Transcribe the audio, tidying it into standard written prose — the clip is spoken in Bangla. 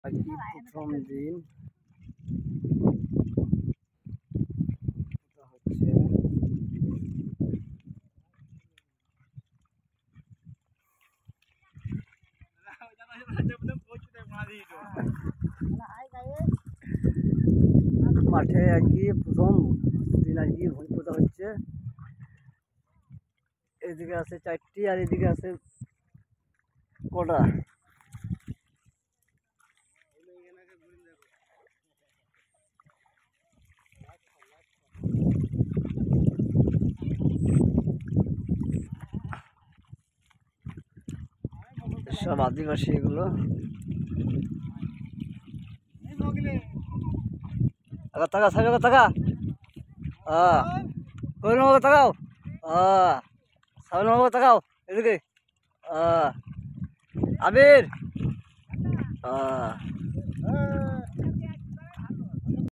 আজকে প্রথম দিন হচ্ছে মাঠে আজকে প্রথম দিন আজকে ভোজ পোতা হচ্ছে। এদিকে আছে 4টি আর এদিকে আছে কটা। সব আদিবাসী এগুলো। টাকা টাকা টাকা কইল তাকাও সামনে তাকাও এদিকে আবির